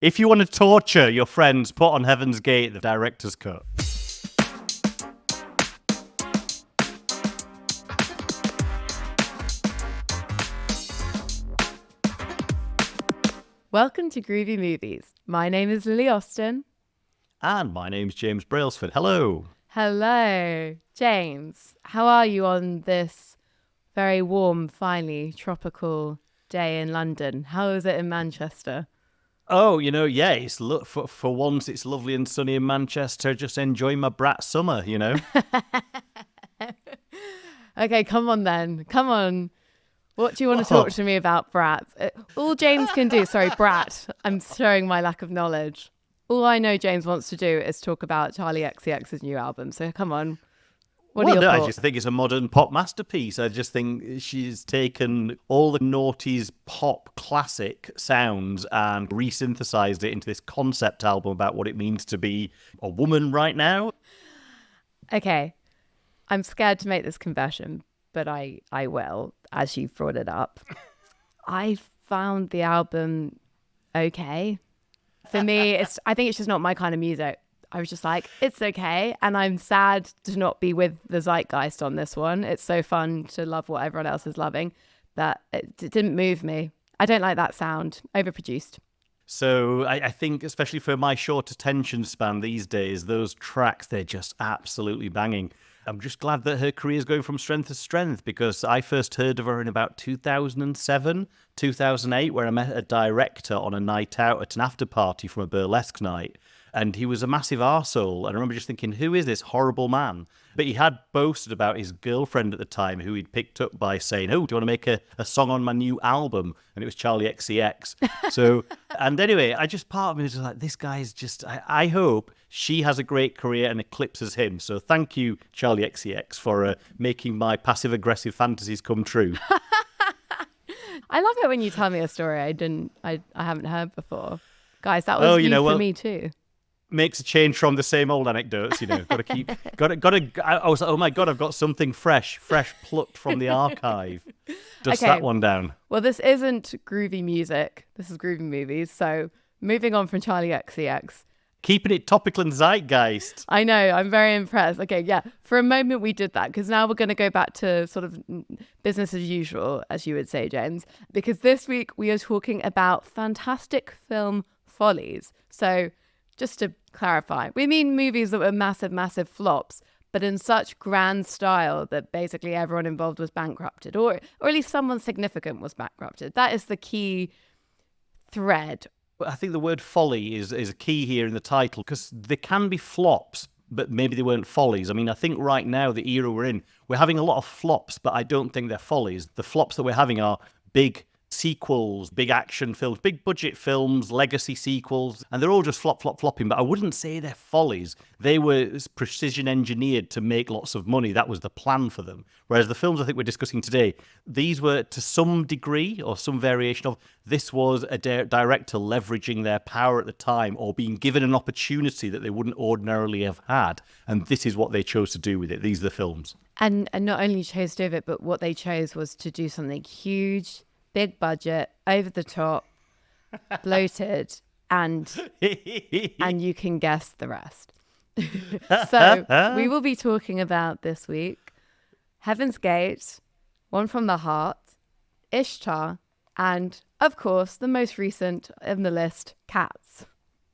If you want to torture your friends, put on Heaven's Gate, the director's cut. Welcome to Groovy Movies. My name is Lily Austin. And my name's James Brailsford. Hello. Hello, James. How are you on this very warm, finally tropical day in London? How is it in Manchester? Oh, it's for once it's lovely and sunny in Manchester. Just enjoying my brat summer, Okay, come on then. Come on. What do you want to talk to me about, Brat? All James can do, brat, I'm showing my lack of knowledge. All I know James wants to do is talk about Charlie XCX's new album. So come on. What are your thoughts? I just think it's a modern pop masterpiece. I just think she's taken all the noughties pop classic sounds and re-synthesized it into this concept album about what it means to be a woman right now. Okay. I'm scared to make this confession, but I will, as you've brought it up. I found the album okay. For me, I think it's just not my kind of music. I was just like, it's okay. And I'm sad to not be with the zeitgeist on this one. It's so fun to love what everyone else is loving that it didn't move me. I don't like that sound. Overproduced. So I think, especially for my short attention span these days, those tracks, they're just absolutely banging. I'm just glad that her career is going from strength to strength, because I first heard of her in about 2007, 2008, where I met a director on a night out at an after party from a burlesque night. And he was a massive arsehole. And I remember just thinking, who is this horrible man? But he had boasted about his girlfriend at the time, who he'd picked up by saying, oh, do you want to make a song on my new album? And it was Charlie XCX. So, and anyway, part of me was just like, this guy's just, I hope she has a great career and eclipses him. So thank you, Charlie XCX, for making my passive-aggressive fantasies come true. I love it when you tell me a story I haven't heard before. Guys, that was for me too. Makes a change from the same old anecdotes, Got to. I was like, oh my God, I've got something fresh plucked from the archive. Dust that one down. Well, this isn't groovy music. This is groovy movies. So moving on from Charlie XCX. Keeping it topical and zeitgeist. I know. I'm very impressed. Okay, yeah. For a moment we did that, because now we're going to go back to sort of business as usual, as you would say, James. Because this week we are talking about fantastic film follies. So just to clarify, we mean movies that were massive, massive flops, but in such grand style that basically everyone involved was bankrupted, or at least someone significant was bankrupted. That is the key thread. I think the word folly is a key here in the title, because there can be flops, but maybe they weren't follies. I mean, I think right now, the era we're in, we're having a lot of flops, but I don't think they're follies. The flops that we're having are sequels, big action films, big budget films, legacy sequels, and they're all just flopping, but I wouldn't say they're follies. They were precision engineered to make lots of money. That was the plan for them. Whereas the films I think we're discussing today, these were to some degree or some variation of, this was a director leveraging their power at the time or being given an opportunity that they wouldn't ordinarily have had. And this is what they chose to do with it. These are the films. And not only chose to do it, but what they chose was to do something huge, big budget, over the top, bloated, and you can guess the rest. So we will be talking about this week Heaven's Gate, One from the Heart, Ishtar, and of course the most recent on the list, Cats.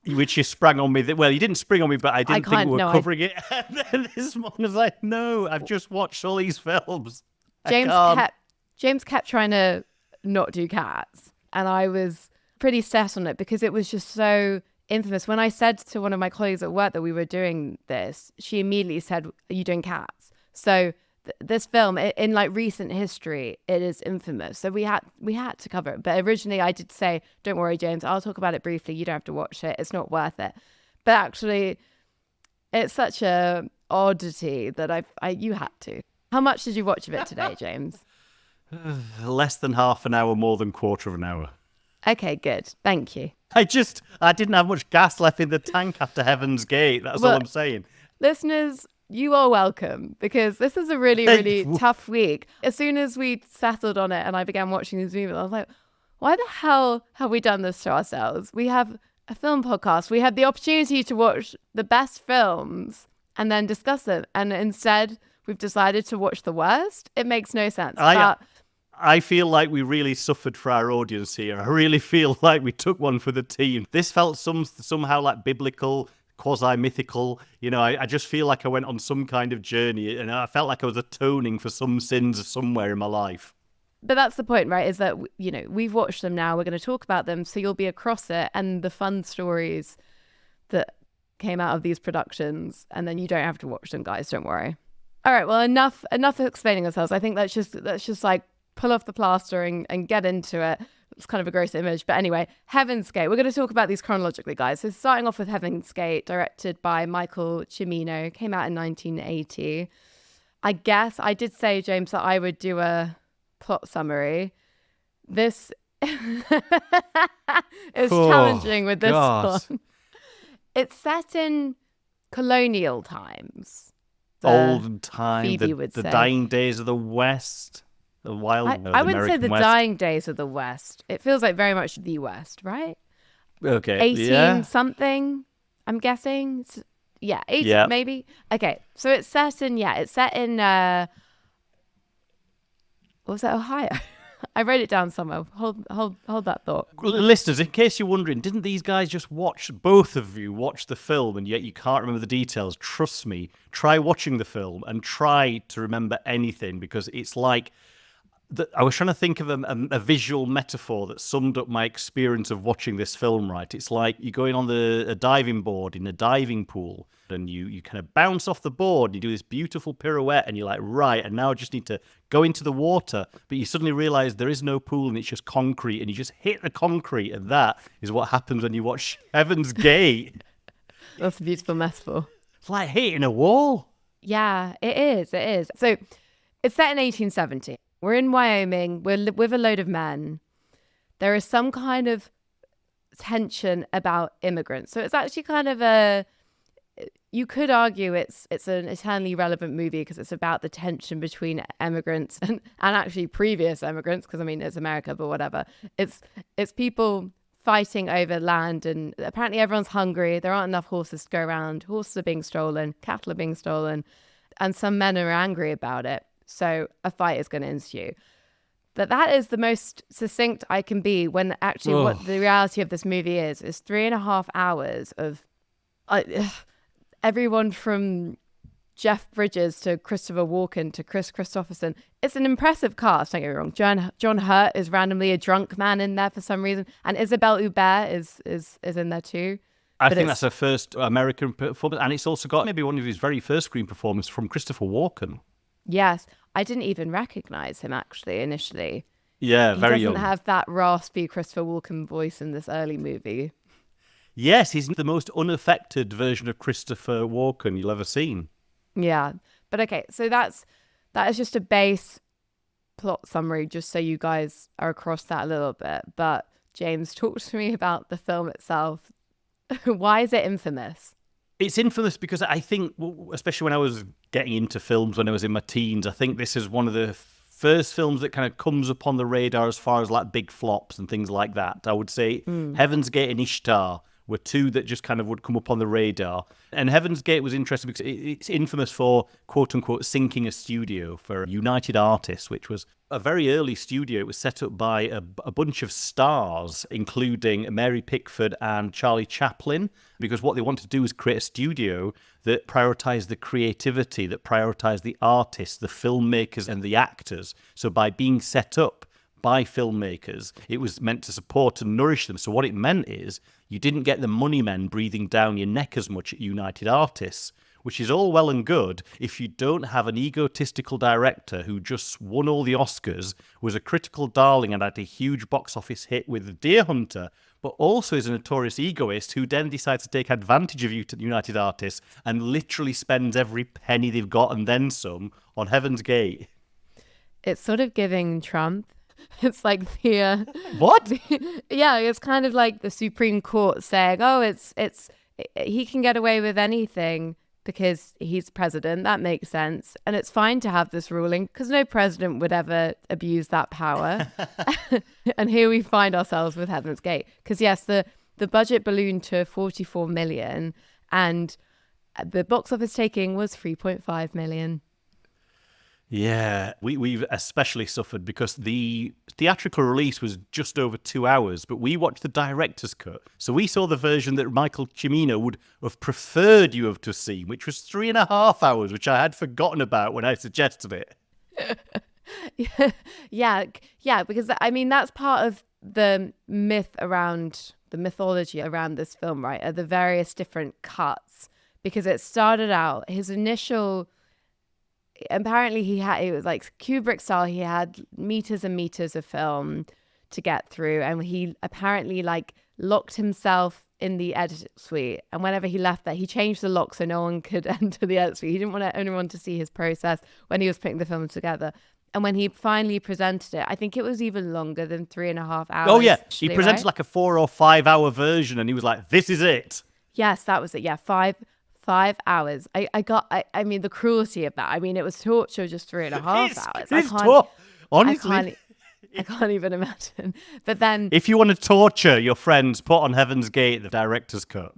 Which you sprang on me. Well, you didn't spring on me, but I didn't think we were covering it. And then this morning I was like, no, I've just watched all these films. James kept trying to not do Cats, and I was pretty set on it because it was just so infamous. When I said to one of my colleagues at work that we were doing this, she immediately said, are you doing Cats? So this film, in like recent history, it is infamous, so we had to cover it. But originally I did say, don't worry, James, I'll talk about it briefly, you don't have to watch it, it's not worth it. But actually it's such a oddity that you had to. How much did you watch of it today, James? Less than half an hour, more than quarter of an hour. Okay, good. Thank you. I didn't have much gas left in the tank after Heaven's Gate. That's all I'm saying. Listeners, you are welcome, because this is a really, really tough week. As soon as we settled on it and I began watching these movies, I was like, why the hell have we done this to ourselves? We have a film podcast. We had the opportunity to watch the best films and then discuss them. And instead, we've decided to watch the worst. It makes no sense. I feel like we really suffered for our audience here. I really feel like we took one for the team. This felt somehow like biblical, quasi-mythical. You know, I just feel like I went on some kind of journey and I felt like I was atoning for some sins somewhere in my life. But that's the point, right? Is that, you know, we've watched them now. We're going to talk about them. So you'll be across it and the fun stories that came out of these productions. And then you don't have to watch them, guys. Don't worry. All right. Well, enough explaining ourselves. I think let's just like pull off the plaster and get into it. It's kind of a gross image. But anyway, Heaven's Gate. We're going to talk about these chronologically, guys. So starting off with Heaven's Gate, directed by Michael Cimino, came out in 1980. I guess I did say, James, that I would do a plot summary. This is challenging with this one. It's set in colonial times. Olden time, Phoebe the would say. dying days of the West, the wild. I wouldn't say the West. dying days of the West. It feels like very much the West, right? Okay, 18 something, I'm guessing. 18 maybe. Okay, so it's set in what was that, Ohio? I wrote it down somewhere. Hold that thought. Listeners, in case you're wondering, didn't these guys just both of you watch the film and yet you can't remember the details? Trust me, try watching the film and try to remember anything, because it's like, I was trying to think of a visual metaphor that summed up my experience of watching this film, right? It's like you're going on a diving board in a diving pool and you kind of bounce off the board, you do this beautiful pirouette and you're like, right, and now I just need to go into the water, but you suddenly realize there is no pool and it's just concrete and you just hit the concrete, and that is what happens when you watch Heaven's Gate. That's a beautiful metaphor. It's like hitting a wall. Yeah, it is. So it's set in 1870. We're in Wyoming. We're with a load of men. There is some kind of tension about immigrants. So it's actually kind of you could argue it's an eternally relevant movie because it's about the tension between immigrants and actually previous immigrants, because I mean, it's America, but whatever. It's people fighting over land, and apparently everyone's hungry. There aren't enough horses to go around. Horses are being stolen, cattle are being stolen, and some men are angry about it. So a fight is going to ensue. But that is the most succinct I can be when actually what the reality of this movie is 3.5 hours of everyone from Jeff Bridges to Christopher Walken to Chris Christopherson. It's an impressive cast, don't get me wrong. John Hurt is randomly a drunk man in there for some reason. And Isabelle Huppert is in there too. I think that's her first American performance. And it's also got maybe one of his very first screen performances from Christopher Walken. Yes, I didn't even recognize him actually initially. Yeah, very young. He doesn't have that raspy Christopher Walken voice in this early movie. Yes, he's the most unaffected version of Christopher Walken you'll ever seen. Yeah, but okay, so that is just a base plot summary, just so you guys are across that a little bit. But James, talk to me about the film itself. Why is it infamous? It's infamous because I think, especially when I was getting into films when I was in my teens, I think this is one of the first films that kind of comes up on the radar as far as like big flops and things like that. I would say Heaven's Gate and Ishtar were two that just kind of would come up on the radar. And Heaven's Gate was interesting because it's infamous for, quote unquote, sinking a studio for United Artists, which was a very early studio. It was set up by a bunch of stars, including Mary Pickford and Charlie Chaplin, because what they wanted to do was create a studio that prioritized the creativity, that prioritized the artists, the filmmakers and the actors. So by being set up by filmmakers, it was meant to support and nourish them. So what it meant is you didn't get the money men breathing down your neck as much at United Artists, which is all well and good if you don't have an egotistical director who just won all the Oscars, was a critical darling and had a huge box office hit with Deer Hunter, but also is a notorious egoist who then decides to take advantage of United Artists and literally spends every penny they've got and then some on Heaven's Gate. It's sort of giving Trump. It's like the what? Yeah, it's kind of like the Supreme Court saying, "Oh, he can get away with anything because he's president." That makes sense, and it's fine to have this ruling because no president would ever abuse that power. And here we find ourselves with Heaven's Gate, because yes, the the budget ballooned to 44 million, and the box office taking was 3.5 million. Yeah, we've especially suffered because the theatrical release was just over 2 hours, but we watched the director's cut. So we saw the version that Michael Cimino would have preferred you have to see, which was 3.5 hours, which I had forgotten about when I suggested it. yeah, because I mean, that's part of the mythology around this film, right? Are the various different cuts, because it started out, his initial, apparently it was like Kubrick style, he had meters and meters of film to get through, and he apparently like locked himself in the edit suite, and whenever he left there, he changed the lock so no one could enter the edit suite. He didn't want anyone to see his process when he was putting the film together. And when he finally presented it, I think it was even longer than 3.5 hours. Oh yeah, actually, he presented like a 4 or 5 hour version, and he was like, "This is it." Yes, that was it. Yeah, 5 hours. I mean, the cruelty of that. I mean, it was torture just 3.5 hours. Honestly, I can't even imagine. But then, if you want to torture your friends, put on Heaven's Gate the director's cut.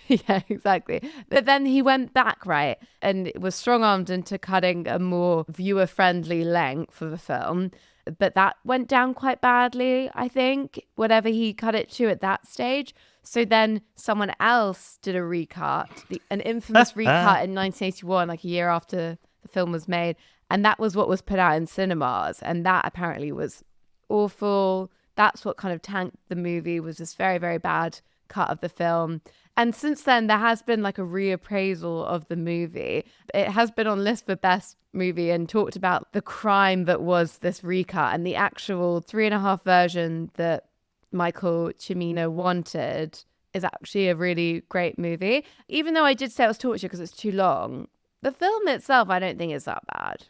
yeah, exactly. But then he went back, right, and was strong-armed into cutting a more viewer-friendly length for the film. But that went down quite badly, I think, whatever he cut it to at that stage. So then someone else did a recut, an infamous recut in 1981, like a year after the film was made. And that was what was put out in cinemas. And that apparently was awful. That's what kind of tanked the movie, was this very, very bad cut of the film. And since then, there has been like a reappraisal of the movie. It has been on list for best movie and talked about the crime that was this recut, and the actual 3.5 version that Michael Cimino wanted is actually a really great movie. Even though I did say it was torture because it's too long, the film itself I don't think is that bad.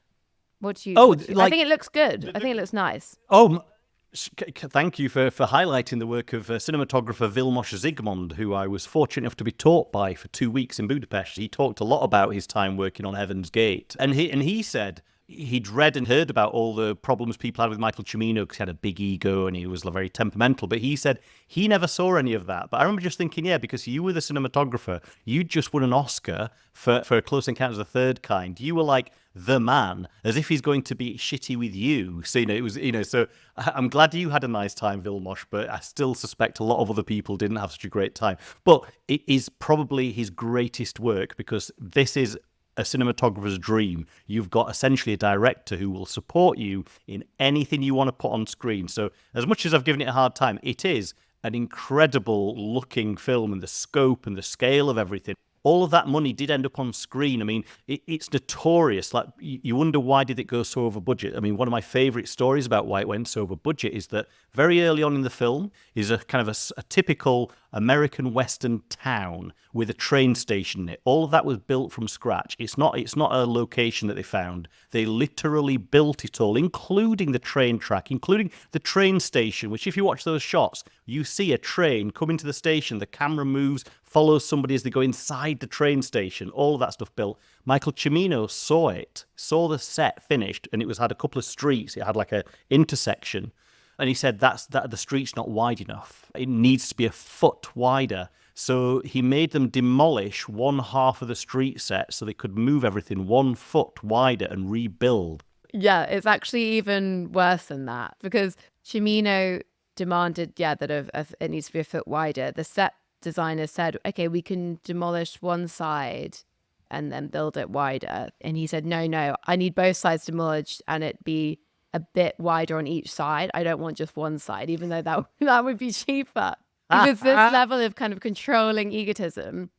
What do you? I think it looks good. I think it looks nice. Oh, thank you for highlighting the work of cinematographer Vilmos Zsigmond, who I was fortunate enough to be taught by for 2 weeks in Budapest. He talked a lot about his time working on Heaven's Gate, and he said he'd read and heard about all the problems people had with Michael Cimino because he had a big ego and he was very temperamental. But he said he never saw any of that. But I remember just thinking, yeah, because you were the cinematographer, you just won an Oscar for Close Encounters of the Third Kind. You were like the man, as if he's going to be shitty with you. So, it was, so I'm glad you had a nice time, Vilmos, but I still suspect a lot of other people didn't have such a great time. But it is probably his greatest work because this is a cinematographer's dream. You've got essentially a director who will support you in anything you want to put on screen. So as much as I've given it a hard time, it is an incredible looking film, and the scope and the scale of everything. All of that money did end up on screen. I mean, it's notorious. Like, you wonder, why did it go so over budget? I mean, one of my favorite stories about why it went so over budget is that very early on in the film is a kind of a typical American Western town with a train station in it. All of that was built from scratch. It's not a location that they found. They literally built it all, including the train track, including the train station, which, if you watch those shots, you see a train come into the station, the camera moves, follows somebody as they go inside the train station, all of that stuff built. Michael Cimino saw the set finished, and had a couple of streets. It had like a intersection. And he said that the street's not wide enough. It needs to be a foot wider. So he made them demolish one half of the street set so they could move everything 1 foot wider and rebuild. Yeah, it's actually even worse than that, because Cimino demanded, that it needs to be a foot wider. The set designer said, okay, we can demolish one side and then build it wider. And he said, no, I need both sides demolished and it be a bit wider on each side. I don't want just one side, even though that would be cheaper. Because this level of kind of controlling egotism.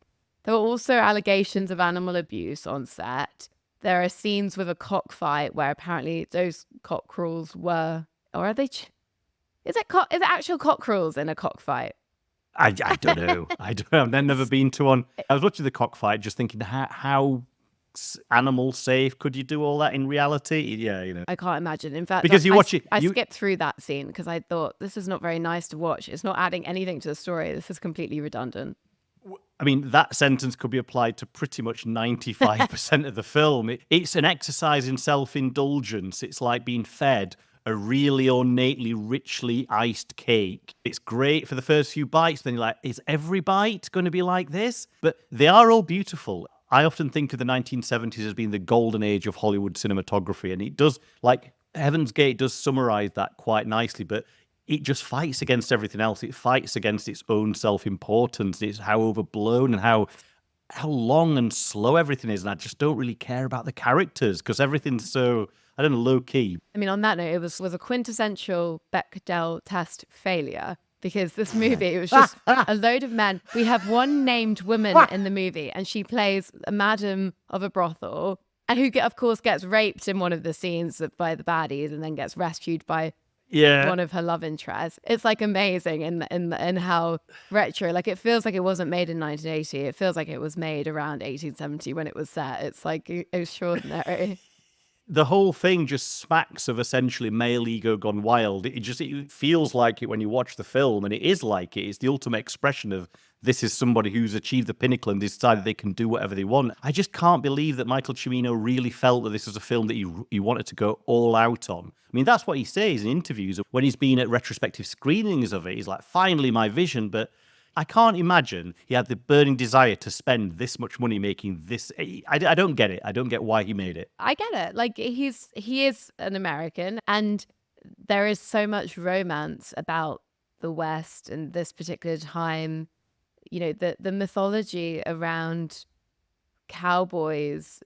There were also allegations of animal abuse on set. There are scenes with a cockfight where apparently those cockerels were, or are they? Is it actual cockerels in a cockfight? I don't know. I've never been to one. I was watching the cockfight, just thinking, how animal safe could you do all that in reality? Yeah, I can't imagine. In fact, because I skipped through that scene because I thought, this is not very nice to watch. It's not adding anything to the story. This is completely redundant. I mean, that sentence could be applied to pretty much 95% of the film. It's an exercise in self-indulgence. It's like being fed a really ornately, richly iced cake. It's great for the first few bites. Then you're like, is every bite going to be like this? But they are all beautiful. I often think of the 1970s as being the golden age of Hollywood cinematography. And it does, like, Heaven's Gate does summarize that quite nicely. But it just fights against everything else. It fights against its own self-importance. It's how overblown and how long and slow everything is. And I just don't really care about the characters because everything's so, I don't know, low-key. I mean, on that note, it was a quintessential Bechdel test failure because this movie, it was just a load of men. We have one named woman in the movie and she plays a madam of a brothel and who, of course, gets raped in one of the scenes by the baddies and then gets rescued by one of her love interests. It's like amazing in how retro, like it feels like it wasn't made in 1980. It feels like it was made around 1870 when it was set. It's like extraordinary. The whole thing just smacks of essentially male ego gone wild. It feels like it when you watch the film, and it is like it. It's the ultimate expression of this is somebody who's achieved the pinnacle and decided they can do whatever they want. I just can't believe that Michael Cimino really felt that this was a film that he wanted to go all out on. I mean, that's what he says in interviews. When he's been at retrospective screenings of it, he's like, finally my vision, but I can't imagine he had the burning desire to spend this much money making this. I don't get it. I don't get why he made it. I get it. Like he is an American and there is so much romance about the West and this particular time. You know, the mythology around cowboys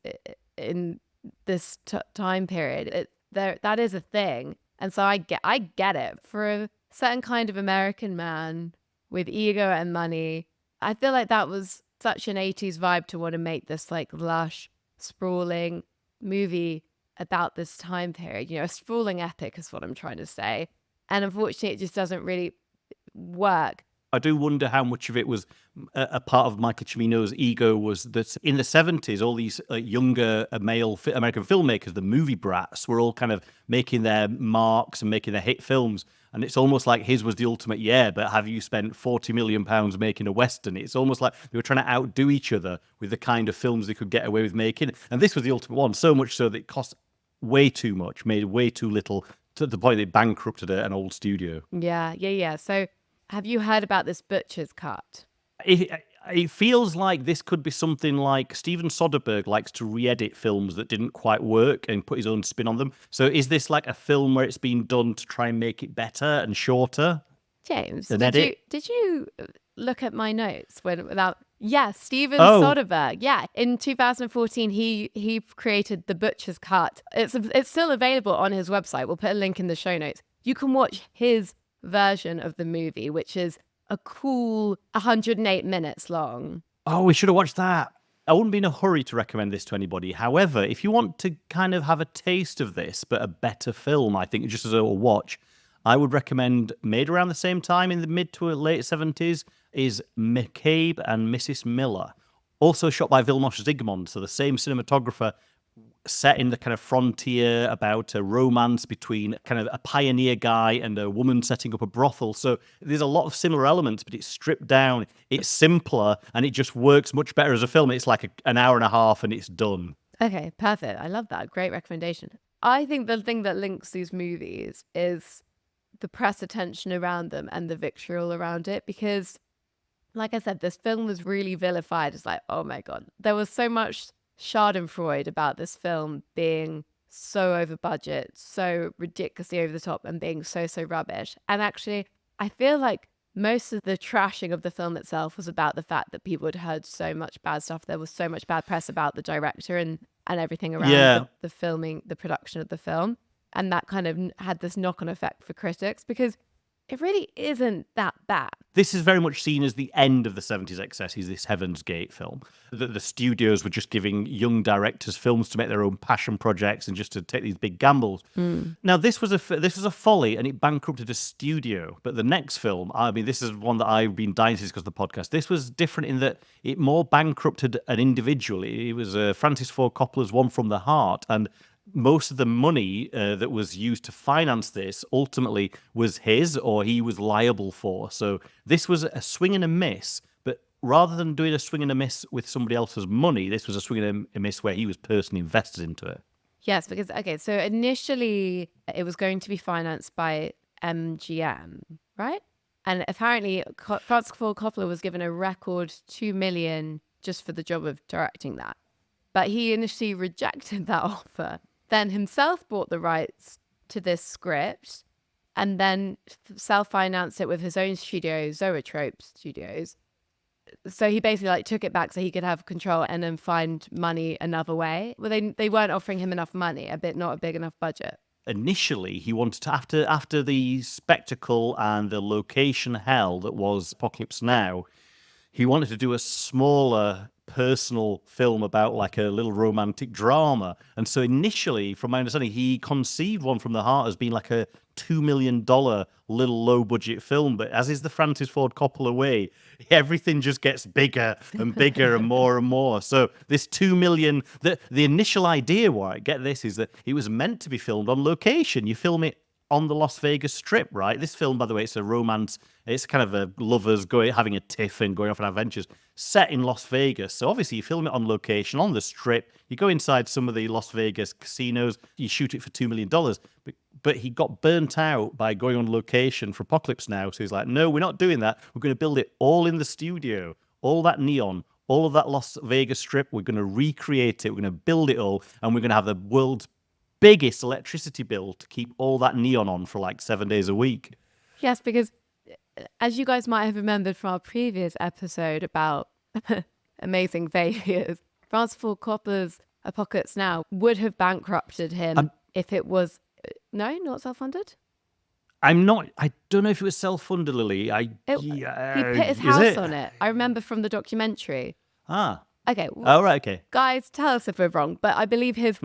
in this time period, that is a thing. And so I get it. For a certain kind of American man with ego and money, I feel like that was such an 80s vibe to want to make this like lush, sprawling movie about this time period. You know, a sprawling epic is what I'm trying to say. And unfortunately, it just doesn't really work. I do wonder how much of it was a part of Michael Cimino's ego was that in the 70s, all these younger male American filmmakers, the movie brats, were all kind of making their marks and making their hit films. And it's almost like his was the ultimate, but have you spent £40 million making a Western? It's almost like they were trying to outdo each other with the kind of films they could get away with making. And this was the ultimate one, so much so that it cost way too much, made way too little, to the point that it bankrupted an old studio. Yeah. So have you heard about this butcher's cut? It feels like this could be something like Steven Soderbergh likes to re-edit films that didn't quite work and put his own spin on them. So is this like a film where it's been done to try and make it better and shorter? James, did you look at my notes Steven Soderbergh. Yeah, in 2014 he created The Butcher's Cut. It's still available on his website. We'll put a link in the show notes. You can watch his version of the movie, which is a cool 108 minutes long. Oh, we should have watched that. I wouldn't be in a hurry to recommend this to anybody. However, if you want to kind of have a taste of this, but a better film, I think, just as a watch, I would recommend, made around the same time in the mid to late 70s, is McCabe and Mrs. Miller. Also shot by Vilmos Zsigmond, so the same cinematographer, set in the kind of frontier about a romance between kind of a pioneer guy and a woman setting up a brothel. So there's a lot of similar elements, but it's stripped down, it's simpler, and it just works much better as a film. It's like an hour and a half and it's done. Okay, perfect. I love that. Great recommendation. I think the thing that links these movies is the press attention around them and the vitriol around it, because like I said, this film was really vilified. It's like, oh my God, there was so much schadenfreude about this film being so over budget, so ridiculously over the top, and being so rubbish. And actually, I feel like most of the trashing of the film itself was about the fact that people had heard so much bad stuff. There was so much bad press about the director and everything around the filming, the production of the film. And that kind of had this knock-on effect for critics because it really isn't that bad. This is very much seen as the end of the 70s excesses, this Heaven's Gate film. The studios were just giving young directors films to make their own passion projects and just to take these big gambles. Now, this was a folly and it bankrupted a studio. But the next film, I mean, this is one that I've been dying to discuss the podcast. This was different in that it more bankrupted an individual. It was Francis Ford Coppola's One from the Heart. And most of the money that was used to finance this ultimately was his or he was liable for. So this was a swing and a miss, but rather than doing a swing and a miss with somebody else's money, this was a swing and a miss where he was personally invested into it. Yes, because, okay, so initially it was going to be financed by MGM, right? And apparently Francis Ford Coppola was given a record 2 million just for the job of directing that. But he initially rejected that offer, then himself bought the rights to this script and then self-financed it with his own studio, Zoetrope Studios. So he basically like took it back so he could have control and then find money another way. Well, they weren't offering him enough money, not a big enough budget. Initially, he wanted to, after the spectacle and the location hell that was Apocalypse Now, he wanted to do a smaller personal film about like a little romantic drama. And so initially, from my understanding, he conceived One from the Heart as being like a $2 million little low budget film. But as is the Francis Ford Coppola way, everything just gets bigger and bigger and more. So this 2 million, the initial idea, get this, is that it was meant to be filmed on location. You film it on the Las Vegas Strip, right? This film, by the way, it's a romance. It's kind of a lovers having a tiff and going off on adventures set in Las Vegas. So obviously you film it on location, on the Strip. You go inside some of the Las Vegas casinos. You shoot it for $2 million. But he got burnt out by going on location for Apocalypse Now. So he's like, no, we're not doing that. We're going to build it all in the studio. All that neon, all of that Las Vegas Strip. We're going to recreate it. We're going to build it all. And we're going to have the world's biggest electricity bill to keep all that neon on for like 7 days a week. Yes, because as you guys might have remembered from our previous episode about amazing failures, Francis Ford Coppola's Apocalypse Now would have bankrupted him if it was not self-funded. I don't know if it was self-funded, Lily. He put his house on it. I remember from the documentary. Okay. Well, right. Okay. Guys, tell us if we're wrong, but I believe his.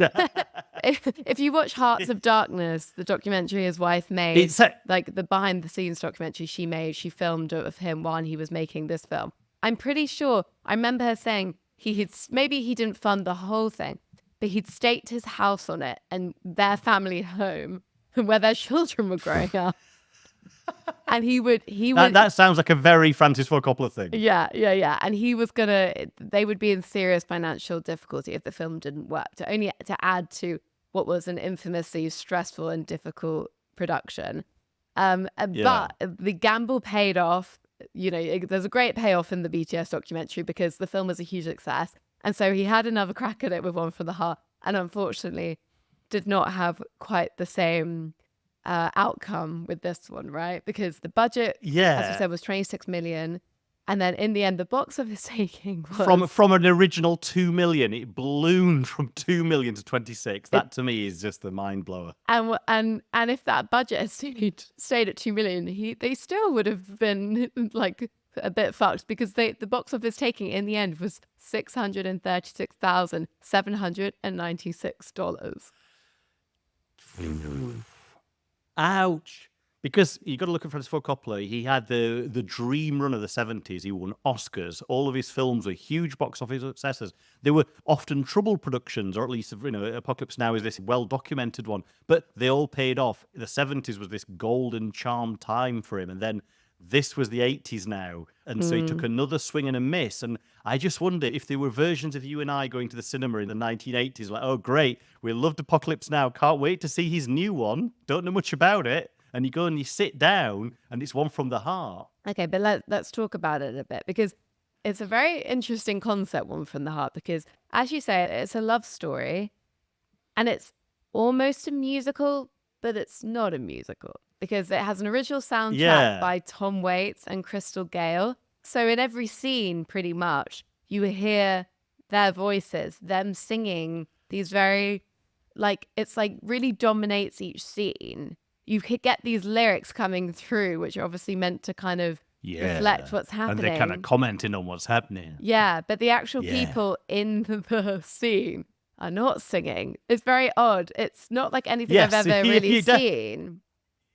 if you watch Hearts of Darkness, the documentary his wife made, like the behind-the-scenes documentary she filmed of him while he was making this film. I'm pretty sure. I remember her saying maybe he didn't fund the whole thing, but he'd staked his house on it and their family home where their children were growing up. And he would. That sounds like a very Francis Ford Coppola thing. Yeah. And they would be in serious financial difficulty if the film didn't work. To add to what was an infamously stressful and difficult production. But the gamble paid off. There's a great payoff in the BTS documentary because the film was a huge success. And so he had another crack at it with One from the Heart, and unfortunately did not have quite the same outcome with this one, right? Because the budget, as you said, was 26 million, and then in the end, the box office taking was from an original 2 million, it ballooned from 2 million to 26. That to me is just the mind blower. And if that budget had stayed at 2 million, they still would have been like a bit fucked because the box office taking in the end was $636,796. Ouch. Because you got to look at Francis Ford Coppola. He had the dream run of the 70s. He won Oscars. All of his films were huge box office successes. They were often troubled productions, or at least, Apocalypse Now is this well-documented one. But they all paid off. The 70s was this golden charm time for him. And then this was the 80s now. And so he took another swing and a miss. And I just wonder if there were versions of you and I going to the cinema in the 1980s, like, oh, great, we loved Apocalypse Now. Can't wait to see his new one. Don't know much about it. And you go and you sit down and it's One from the Heart. Okay, but let's talk about it a bit because it's a very interesting concept, One from the Heart, because as you say, it's a love story and it's almost a musical, but it's not a musical. Because it has an original soundtrack by Tom Waits and Crystal Gale. So in every scene, pretty much, you hear their voices, them singing these very, it's really dominates each scene. You could get these lyrics coming through, which are obviously meant to kind of reflect what's happening. And they're kind of commenting on what's happening. Yeah, but the actual people in the scene are not singing. It's very odd. It's not like anything I've ever really seen.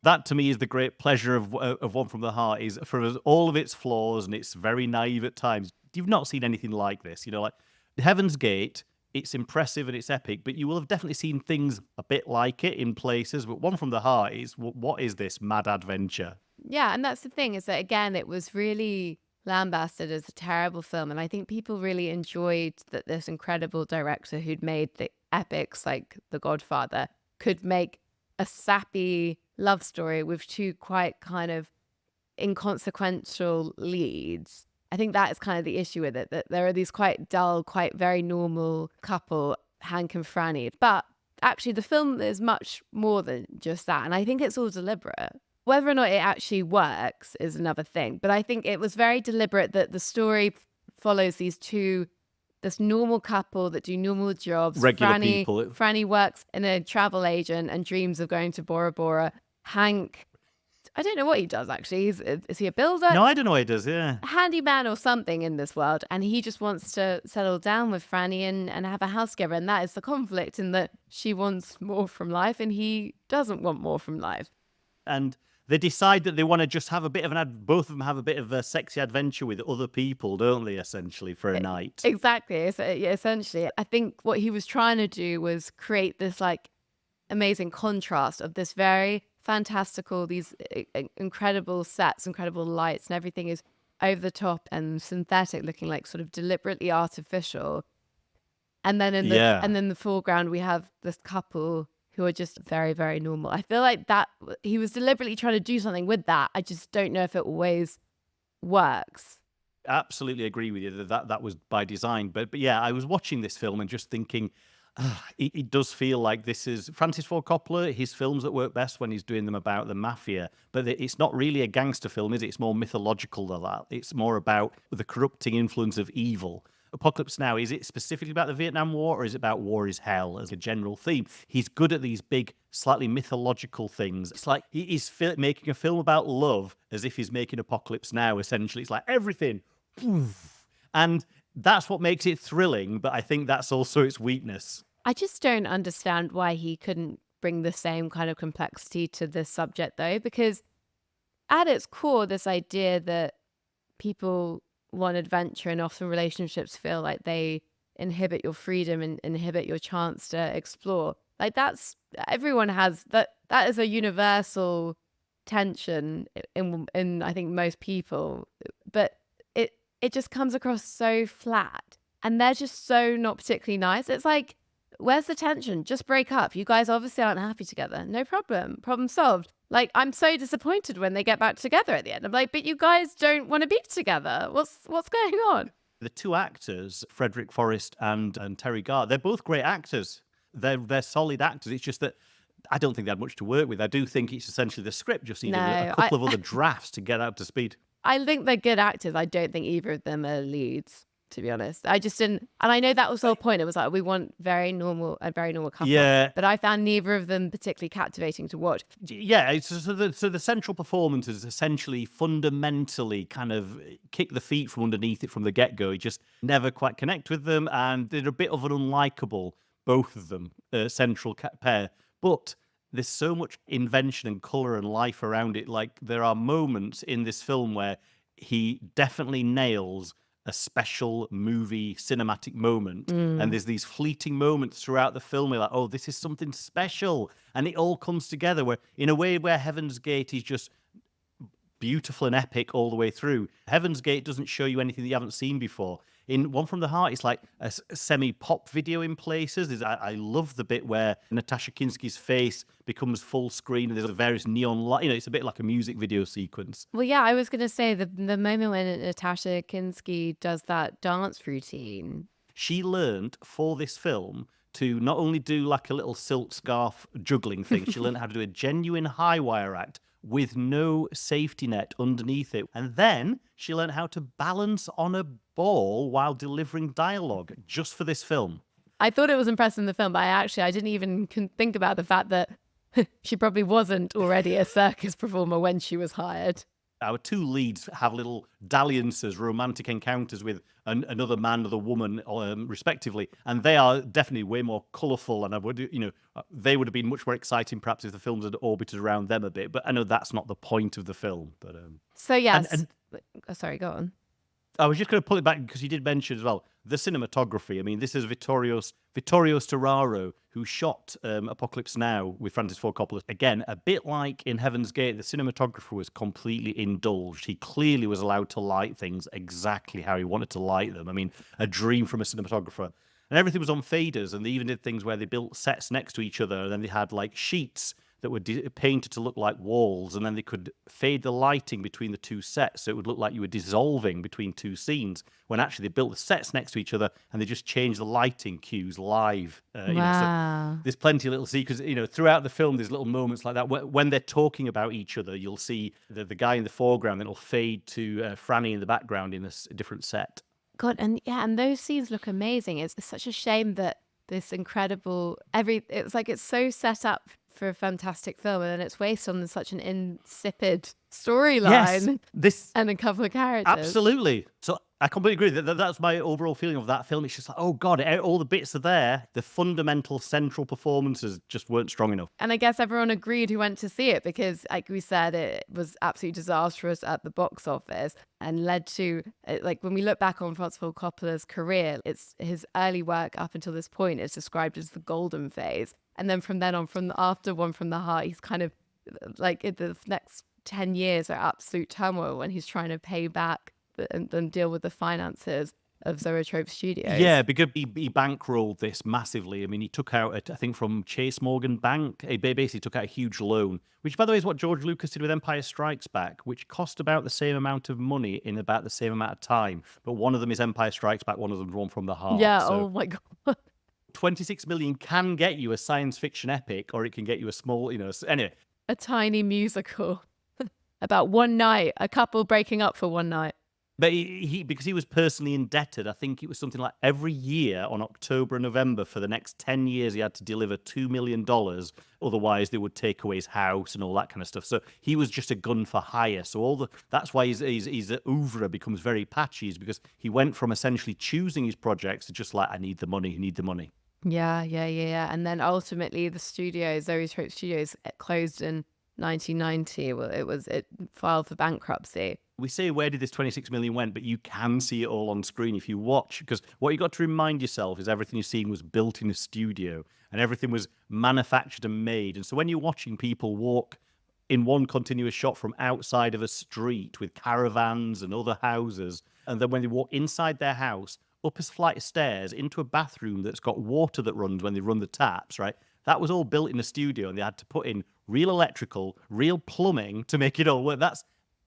That to me is the great pleasure of One from the Heart, is for all of its flaws and it's very naive at times. You've not seen anything like this, like Heaven's Gate. It's impressive and it's epic, but you will have definitely seen things a bit like it in places. But One from the Heart is, what is this mad adventure? Yeah, and that's the thing, is that again, it was really lambasted as a terrible film, and I think people really enjoyed that this incredible director who'd made epics like The Godfather could make a sappy love story with two quite kind of inconsequential leads. I think that is kind of the issue with it, that there are these quite dull, quite very normal couple, Hank and Franny. But actually, the film is much more than just that. And I think it's all deliberate. Whether or not it actually works is another thing. But I think it was very deliberate that the story follows this normal couple that do normal jobs. Regular people. Franny works in a travel agent and dreams of going to Bora Bora. Hank, I don't know what he does actually. Is he a builder? No, I don't know what he does, yeah. Handyman or something in this world. And he just wants to settle down with Franny and have a house together. And that is the conflict, in that she wants more from life and he doesn't want more from life. And they decide that they want to just have a bit of both of them have a bit of a sexy adventure with other people, don't they, essentially, for a night? Exactly. Essentially, I think what he was trying to do was create this like amazing contrast of this very fantastical, these incredible sets, incredible lights, and everything is over the top and synthetic, looking like sort of deliberately artificial. And then in the foreground, we have this couple who are just very, very normal. I feel like that he was deliberately trying to do something with that. I just don't know if it always works. Absolutely agree with you that was by design. But yeah, I was watching this film and just thinking, it does feel like this is Francis Ford Coppola, his films that work best when he's doing them about the mafia. But it's not really a gangster film, is it? It's more mythological than that. It's more about the corrupting influence of evil. Apocalypse Now, is it specifically about the Vietnam War, or is it about war is hell as a general theme? He's good at these big, slightly mythological things. It's like he's making a film about love as if he's making Apocalypse Now, essentially. It's like everything. And that's what makes it thrilling, but I think that's also its weakness. I just don't understand why he couldn't bring the same kind of complexity to this subject, though, because at its core, this idea that people want adventure and often relationships feel like they inhibit your freedom and inhibit your chance to explore. Like everyone has that is a universal tension in I think most people, but it just comes across so flat, and they're just so not particularly nice. It's like, where's the tension? Just break up. You guys obviously aren't happy together. No problem solved. Like, I'm so disappointed when they get back together at the end. I'm like, but you guys don't want to be together. What's going on? The two actors, Frederick Forrest and Terry Garr, they're both great actors. They're solid actors. It's just that I don't think they had much to work with. I do think it's essentially the script just needed a couple of other drafts to get up to speed. I think they're good actors. I don't think either of them are leads, to be honest. I just didn't, and I know that was the whole point. It was like, we want a very normal couple. Yeah. But I found neither of them particularly captivating to watch. Yeah, so the central performances essentially fundamentally kind of kick the feet from underneath it from the get-go. You just never quite connect with them, and they're a bit of an unlikable, both of them, central pair. But there's so much invention and colour and life around it. Like, there are moments in this film where he definitely nails a special movie cinematic moment. And there's these fleeting moments throughout the film where like, oh, this is something special. And it all comes together where, in a way where Heaven's Gate is just beautiful and epic all the way through. Heaven's Gate doesn't show you anything that you haven't seen before. In One from the Heart, it's like a semi-pop video in places. I love the bit where Natasha Kinski's face becomes full screen and there's various neon light. It's a bit like a music video sequence. Well, yeah, I was going to say the moment when Natasha Kinski does that dance routine. She learned for this film to not only do like a little silk scarf juggling thing, she learned how to do a genuine high wire act with no safety net underneath it. And then she learned how to balance on a ball while delivering dialogue just for this film. I thought it was impressive in the film, but I didn't even think about the fact that she probably wasn't already a circus performer when she was hired. Our two leads have little dalliances, romantic encounters with another man, another woman, respectively, and they are definitely way more colourful. And they would have been much more exciting, perhaps, if the films had orbited around them a bit. But I know that's not the point of the film. But so yes, sorry, go on. I was just going to pull it back because you did mention as well the cinematography. I mean, this is Vittorio Storaro, who shot Apocalypse Now with Francis Ford Coppola. Again, a bit like in Heaven's Gate, the cinematographer was completely indulged. He clearly was allowed to light things exactly how he wanted to light them. I mean, a dream from a cinematographer. And everything was on faders, and they even did things where they built sets next to each other, and then they had like sheets that were painted to look like walls, and then they could fade the lighting between the two sets so it would look like you were dissolving between two scenes, when actually they built the sets next to each other and they just changed the lighting cues live. Wow. So there's plenty of little secrets, throughout the film. There's little moments like that. When they're talking about each other, you'll see the guy in the foreground, then it'll fade to Franny in the background in a different set. God, and those scenes look amazing. It's such a shame that this incredible it's like it's so set up for a fantastic film, and then it's wasted on such an insipid storyline. This and a couple of characters. Absolutely. So I completely agree. That's my overall feeling of that film. It's just like, oh God, all the bits are there. The fundamental central performances just weren't strong enough. And I guess everyone agreed who went to see it, because, like we said, it was absolutely disastrous at the box office and led to, like, when we look back on Francis Ford Coppola's career, it's his early work up until this point is described as the golden phase. And then from then on, after One from the Heart, he's kind of like, in the next 10 years are absolute turmoil when he's trying to pay back and deal with the finances of Zoetrope Studios. Yeah, because he bankrolled this massively. I mean, he took out, I think, from Chase Morgan Bank, he basically took out a huge loan, which, by the way, is what George Lucas did with Empire Strikes Back, which cost about the same amount of money in about the same amount of time. But one of them is Empire Strikes Back, one of them is One from the Heart. Yeah, so, oh my God. 26 million can get you a science fiction epic, or it can get you a small, anyway. A tiny musical about one night, a couple breaking up for one night. But he because he was personally indebted, I think it was something like every year on October and November for the next 10 years, he had to deliver $2 million. Otherwise, they would take away his house and all that kind of stuff. So he was just a gun for hire. So that's why his oeuvre becomes very patchy, is because he went from essentially choosing his projects to just like, I need the money, Yeah. And then ultimately the studio, Zoetrope Studios, closed in 1990. Well, it filed for bankruptcy. We say, where did this 26 million went? But you can see it all on screen if you watch, because what you got to remind yourself is everything you're seeing was built in a studio and everything was manufactured and made. And so when you're watching people walk in one continuous shot from outside of a street with caravans and other houses, and then when they walk inside their house, up a flight of stairs into a bathroom that's got water that runs when they run the taps, right? That was all built in a studio, and they had to put in real electrical, real plumbing to make it all work. That's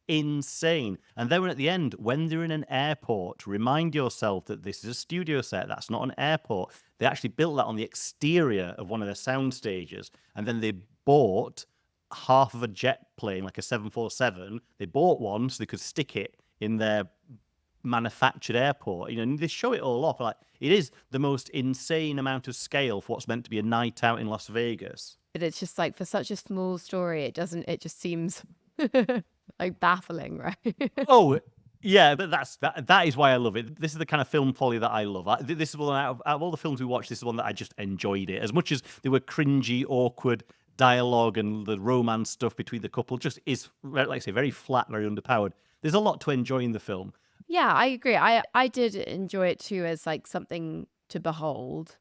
insane. And then at the end, when they're in an airport, remind yourself that this is a studio set. That's not an airport. They actually built that on the exterior of one of their sound stages, and then they bought half of a jet plane, like a 747. They bought one so they could stick it in their manufactured airport, and they show it all off. Like, it is the most insane amount of scale for what's meant to be a night out in Las Vegas. But it's just like, for such a small story, it just seems like baffling, right? Oh, yeah, but that is why I love it. This is the kind of film folly that I love. This is one out of all the films we watched, this is one that I just enjoyed it. As much as they were cringy, awkward dialogue and the romance stuff between the couple just is, like I say, very flat, very underpowered. There's a lot to enjoy in the film. Yeah, I agree. I did enjoy it too, as like something to behold.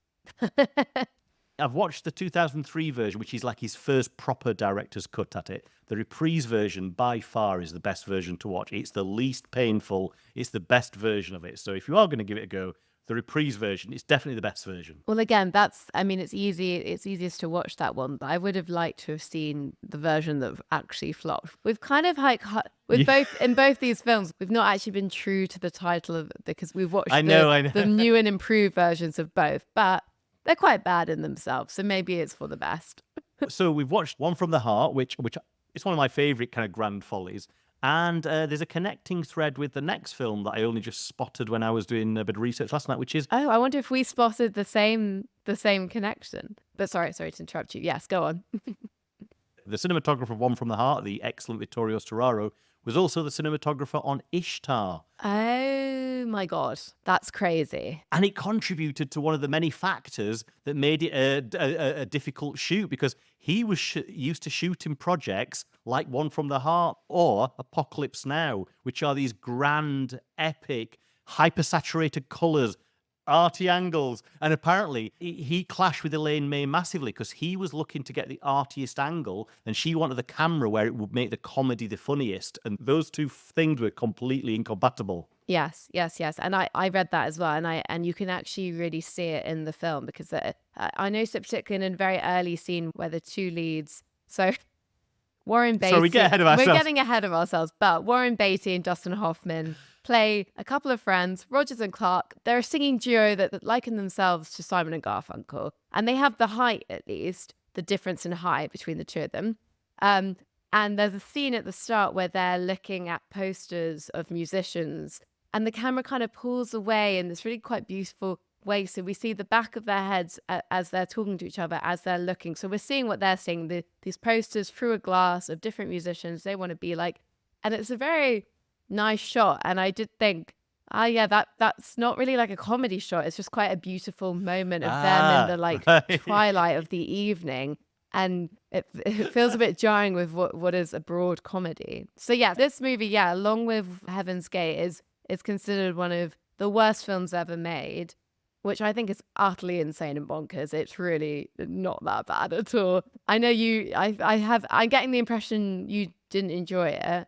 I've watched the 2003 version, which is like his first proper director's cut at it. The reprise version, by far, is the best version to watch. It's the least painful. It's the best version of it. So if you are going to give it a go, the reprise version is definitely the best version. Well, again, it's easy. It's easiest to watch that one, but I would have liked to have seen the version that actually flopped. We've kind of like in both these films, we've not actually been true to the title of it, because we've watched the new and improved versions of both, but they're quite bad in themselves. So maybe it's for the best. So we've watched One from the Heart, which is one of my favorite kind of grand follies. And there's a connecting thread with the next film that I only just spotted when I was doing a bit of research last night, which is... Oh, I wonder if we spotted the same connection. But sorry to interrupt you. Yes, go on. The cinematographer of One from the Heart, the excellent Vittorio Storaro, was also the cinematographer on Ishtar. Oh my God, that's crazy. And it contributed to one of the many factors that made it a difficult shoot, because he was used to shooting projects like One from the Heart or Apocalypse Now, which are these grand, epic, hyper-saturated colours, arty angles. And apparently he clashed with Elaine May massively, because he was looking to get the artiest angle and she wanted the camera where it would make the comedy the funniest, and those two things were completely incompatible. Yes. And I read that as well. And you can actually really see it in the film because I noticed it particularly in a very early scene where the two leads. So Warren So we get Beatty, ahead of we're ourselves. getting ahead of ourselves, but Warren Beatty and Dustin Hoffman play a couple of friends, Rogers and Clark. They're a singing duo that liken themselves to Simon and Garfunkel. And they have the height, at least, the difference in height between the two of them. And there's a scene at the start where they're looking at posters of musicians and the camera kind of pulls away in this really quite beautiful way. So we see the back of their heads as they're talking to each other, as they're looking. So we're seeing what they're seeing, these posters through a glass of different musicians they want to be like. And it's a very nice shot. And I did think, that's not really like a comedy shot. It's just quite a beautiful moment of them in the like twilight of the evening. And it feels a bit jarring with what is a broad comedy. So yeah, this movie, along with Heaven's Gate, is considered one of the worst films ever made, which I think is utterly insane and bonkers. It's really not that bad at all. I know I'm getting the impression you didn't enjoy it.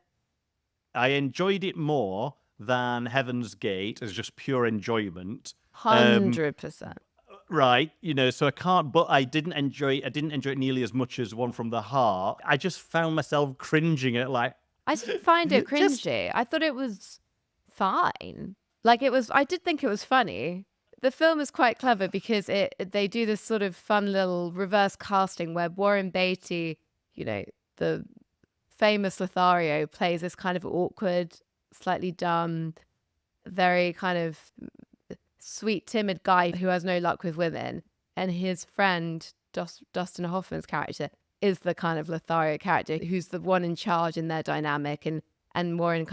I enjoyed it more than Heaven's Gate as just pure enjoyment. 100%. Right, so I can't, but I didn't enjoy it nearly as much as One from the Heart. I just found myself cringing at like. I didn't find it cringy. I thought it was fine. I did think it was funny. The film is quite clever because they do this sort of fun little reverse casting where Warren Beatty, the famous Lothario, plays this kind of awkward, slightly dumb, very kind of sweet, timid guy who has no luck with women. And his friend, Dustin Hoffman's character, is the kind of Lothario character who's the one in charge in their dynamic. And Warren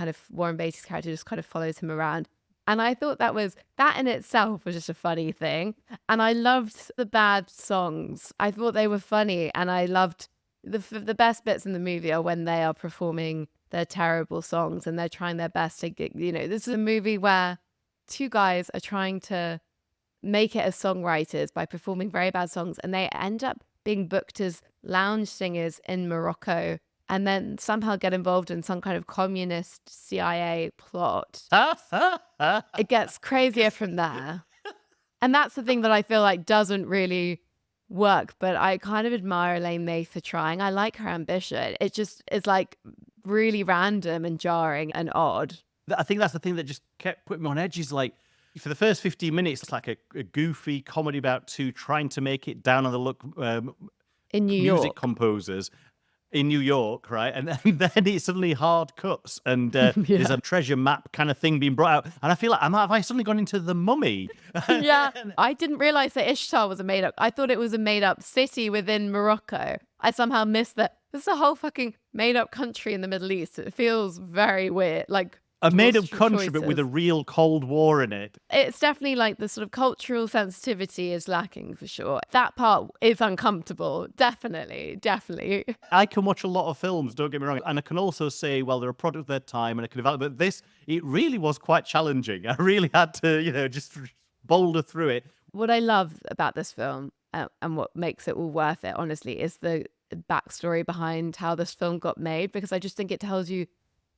Beatty's character just kind of follows him around. And I thought that in itself was just a funny thing. And I loved the bad songs. I thought they were funny. And I loved the best bits in the movie are when they are performing their terrible songs and they're trying their best to get, this is a movie where two guys are trying to make it as songwriters by performing very bad songs. And they end up being booked as lounge singers in Morocco and then somehow get involved in some kind of communist CIA plot. It gets crazier from there. And that's the thing that I feel like doesn't really work, but I kind of admire Elaine May for trying. I like her ambition. It just is like really random and jarring and odd. I think that's the thing that just kept putting me on edge is like, for the first 15 minutes, it's like a goofy comedy about two trying to make it down on the luck in New music York. composers in New York, right? And then it's suddenly hard cuts and there's a treasure map kind of thing being brought out. And I feel like, have I suddenly gone into The Mummy? Yeah, I didn't realize that Ishtar was a made-up. I thought it was a made-up city within Morocco. I somehow missed that. This is a whole fucking made-up country in the Middle East. It feels very weird. Like a made-up country, but with a real Cold War in it. It's definitely like the sort of cultural sensitivity is lacking for sure. That part is uncomfortable. Definitely. I can watch a lot of films, don't get me wrong. And I can also say, well, they're a product of their time and I can develop. But this, it really was quite challenging. I really had to, just boulder through it. What I love about this film and what makes it all worth it, honestly, is the backstory behind how this film got made, because I just think it tells you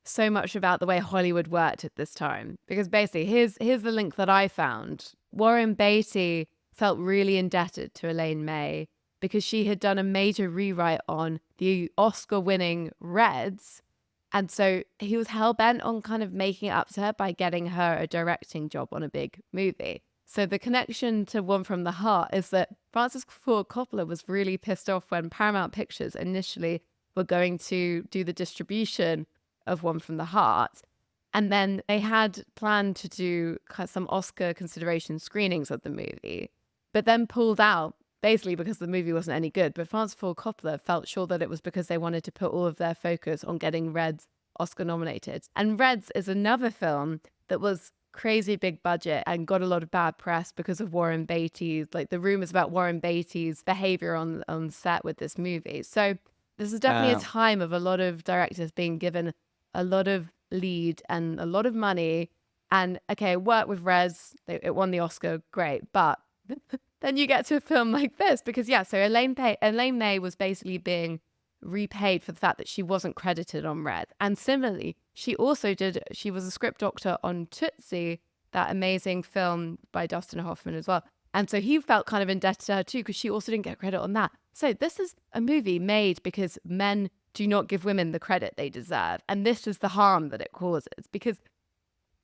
so much about the way Hollywood worked at this time. Because basically, here's the link that I found. Warren Beatty felt really indebted to Elaine May because she had done a major rewrite on the Oscar-winning Reds. And so he was hell-bent on kind of making it up to her by getting her a directing job on a big movie. So the connection to One from the Heart is that Francis Ford Coppola was really pissed off when Paramount Pictures initially were going to do the distribution of One from the Heart. And then they had planned to do some Oscar consideration screenings of the movie, but then pulled out basically because the movie wasn't any good. But Francis Ford Coppola felt sure that it was because they wanted to put all of their focus on getting Reds Oscar nominated. And Reds is another film that was crazy big budget and got a lot of bad press because of Warren Beatty's, like the rumors about Warren Beatty's behavior on set with this movie. So this is definitely a time of a lot of directors being given a lot of lead and a lot of money. And okay, work with Rez, it won the Oscar, great. But then you get to a film like this because, so Elaine May was basically being repaid for the fact that she wasn't credited on Red. And similarly, She was a script doctor on Tootsie, that amazing film by Dustin Hoffman as well. And so he felt kind of indebted to her too, because she also didn't get credit on that. So this is a movie made because men do not give women the credit they deserve. And this is the harm that it causes. Because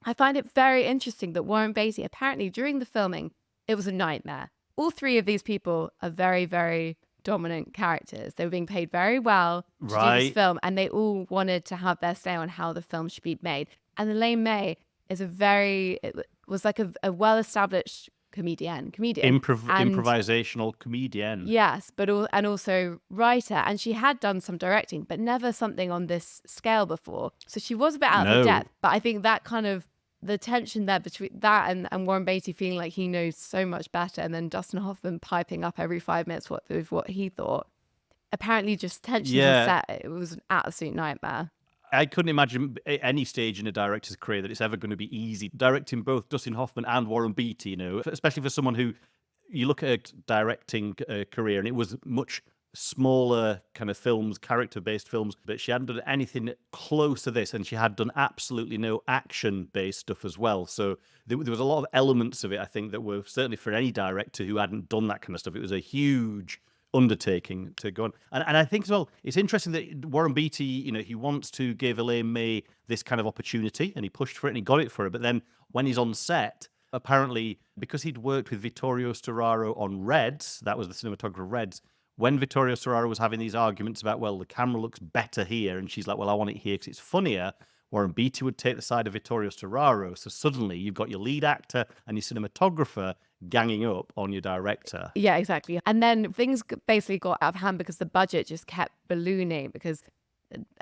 I find it very interesting that Warren Beatty, apparently during the filming, it was a nightmare. All three of these people are very, very dominant characters. They were being paid very well to do this film, and they all wanted to have their say on how the film should be made. And Elaine May is was like a well-established comedian, improvisational comedian. Yes, but also writer, and she had done some directing, but never something on this scale before. So she was a bit out of depth. But I think that kind of the tension there between that and Warren Beatty feeling like he knows so much better, and then Dustin Hoffman piping up every 5 minutes with what he thought. Apparently, just tensions on set. It was an absolute nightmare. I couldn't imagine at any stage in a director's career that it's ever going to be easy directing both Dustin Hoffman and Warren Beatty, especially for someone who, you look at a directing career, and it was much smaller kind of films, character-based films, but she hadn't done anything close to this, and she had done absolutely no action-based stuff as well. So there was a lot of elements of it, I think, that were certainly for any director who hadn't done that kind of stuff. It was a huge undertaking to go on. And I think as well, it's interesting that Warren Beatty, he wants to give Elaine May this kind of opportunity, and he pushed for it and he got it for her. But then when he's on set, apparently, because he'd worked with Vittorio Storaro on Reds, that was the cinematographer of Reds, when Vittorio Storaro was having these arguments about, well, the camera looks better here, and she's like, well, I want it here because it's funnier, Warren Beatty would take the side of Vittorio Storaro. So suddenly you've got your lead actor and your cinematographer ganging up on your director. Yeah, exactly. And then things basically got out of hand because the budget just kept ballooning, because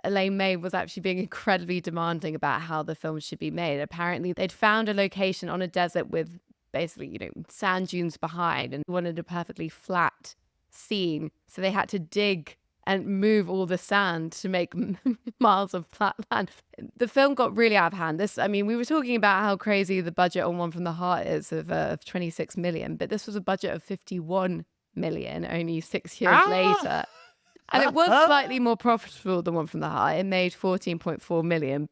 Elaine May was actually being incredibly demanding about how the film should be made. Apparently, they'd found a location on a desert with basically, sand dunes behind, and wanted a perfectly flat scene. So they had to dig and move all the sand to make miles of flat land. The film got really out of hand. We were talking about how crazy the budget on One from the Heart is of 26 million, but this was a budget of 51 million only 6 years later. And it was slightly more profitable than One from the Heart. It made 14.4 million.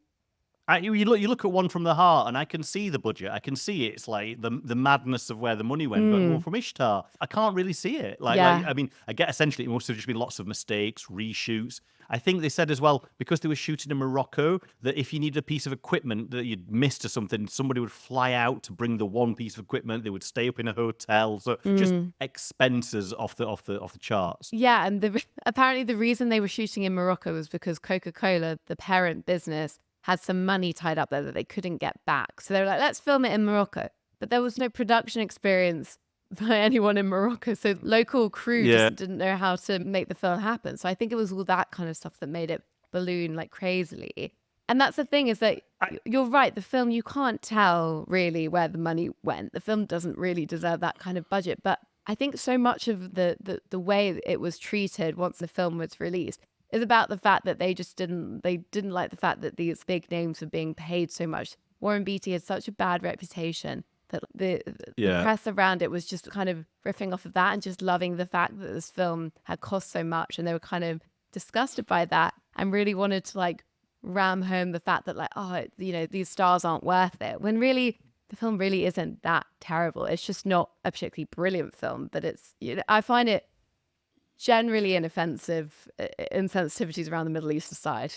You look at One from the Heart, and I can see the budget. I can see it's like the madness of where the money went. But One from Ishtar, I can't really see it. I get essentially it must have just been lots of mistakes, reshoots. I think they said as well, because they were shooting in Morocco, that if you needed a piece of equipment that you'd missed or something, somebody would fly out to bring the one piece of equipment. They would stay up in a hotel. So just expenses off the charts. Yeah, and apparently the reason they were shooting in Morocco was because Coca-Cola, the parent business, had some money tied up there that they couldn't get back. So they were like, let's film it in Morocco. But there was no production experience by anyone in Morocco. So local crew just didn't know how to make the film happen. So I think it was all that kind of stuff that made it balloon like crazily. And that's the thing, is that you're right. The film, you can't tell really where the money went. The film doesn't really deserve that kind of budget. But I think so much of the way it was treated once the film was released is about the fact that they didn't like the fact that these big names were being paid so much. Warren Beatty had such a bad reputation that the press around it was just kind of riffing off of that and just loving the fact that this film had cost so much, and they were kind of disgusted by that and really wanted to ram home the fact that these stars aren't worth it, when really the film really isn't that terrible. It's just not a particularly brilliant film, but it's, I find it generally inoffensive insensitivities around the Middle East aside.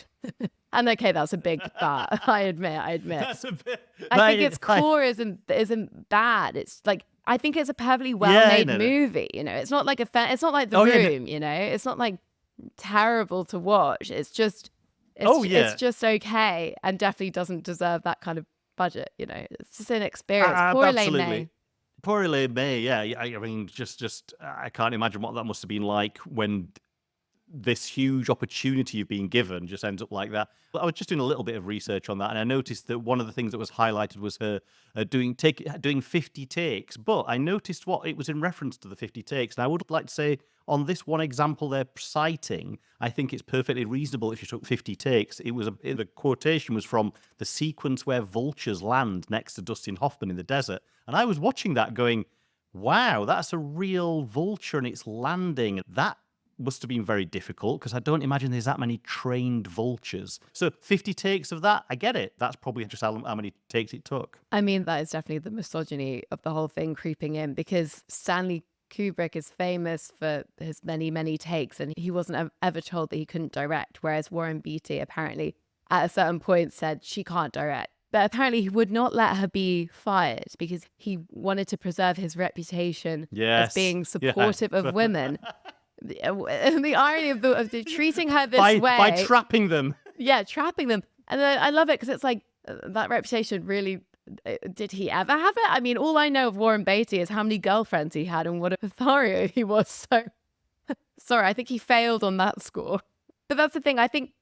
And okay, that's a big but. I admit. That's a bit. I think its core isn't bad. It's like, I think it's a perfectly well-made movie. It's not like it's not like The Room. It's not like terrible to watch. It's just it's just okay, and definitely doesn't deserve that kind of budget. It's just an experience. Poor Elaine May. Poor Elaine May, yeah. I mean, just I can't imagine what that must have been like when this huge opportunity you've been given just ends up like that. But I was just doing a little bit of research on that, and I noticed that one of the things that was highlighted was her doing 50 takes. But I noticed it was in reference to the 50 takes, and I would like to say on this one example they're citing, I think it's perfectly reasonable if she took 50 takes. The quotation was from the sequence where vultures land next to Dustin Hoffman in the desert, and I was watching that going, wow, that's a real vulture and it's landing. That must have been very difficult because I don't imagine there's that many trained vultures. So 50 takes of that, I get it. That's probably just how many takes it took. I mean, that is definitely the misogyny of the whole thing creeping in, because Stanley Kubrick is famous for his many, many takes, and he wasn't ever told that he couldn't direct, whereas Warren Beatty apparently at a certain point said she can't direct. But apparently he would not let her be fired because he wanted to preserve his reputation as being supportive of women. And the irony of treating her this way. By trapping them. Yeah, trapping them. And then I love it because it's like, that reputation really, did he ever have it? I mean, all I know of Warren Beatty is how many girlfriends he had and what a Lothario he was. So, sorry, I think he failed on that score. But that's the thing. I think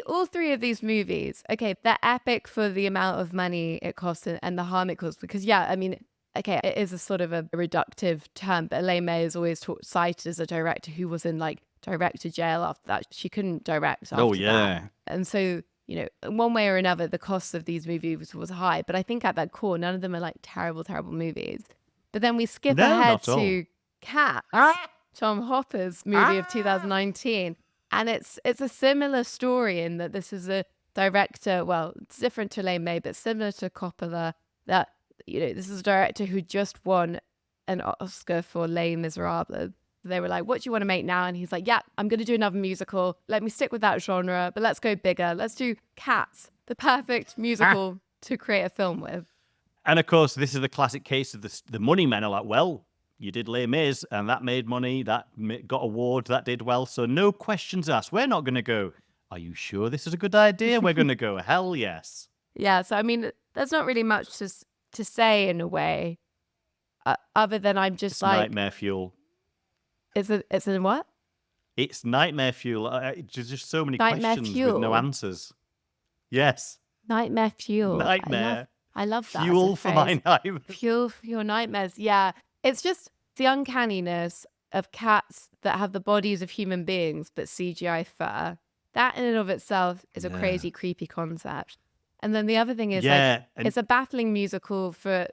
all three of these movies, okay, they're epic for the amount of money it costs and the harm it caused. Because, yeah, I mean, okay, it is a sort of a reductive term, but Elaine May is always cited as a director who was in like director jail after that. She couldn't direct after that. And so, you know, one way or another, the cost of these movies was high. But I think at that core, none of them are like terrible, terrible movies. But then we skip ahead to Cats, Tom Hopper's movie of 2019. And it's a similar story in that this is a director, well, it's different to Elaine May, but similar to Coppola, that, you know, this is a director who just won an Oscar for Les Miserables. They were like, what do you want to make now? And he's like, yeah, I'm going to do another musical. Let me stick with that genre, but let's go bigger. Let's do Cats, the perfect musical to create a film with. And of course, this is the classic case of the money men are like, well, you did Les Mis, and that made money, that got awards, that did well. So no questions asked. We're not going to go, are you sure this is a good idea? We're going to go, hell yes. Yeah, so I mean, there's not really much to say in a way, other than I'm just it's like... nightmare fuel. It's in what? It's nightmare fuel. Just so many Nightmare questions fuel. with no answers. Yes. Nightmare fuel. Nightmare. I love that. Fuel for my nightmares. Fuel for your nightmares. Yeah. It's just the uncanniness of cats that have the bodies of human beings but CGI fur. That in and of itself is a crazy, creepy concept. And then the other thing is, it's a baffling musical for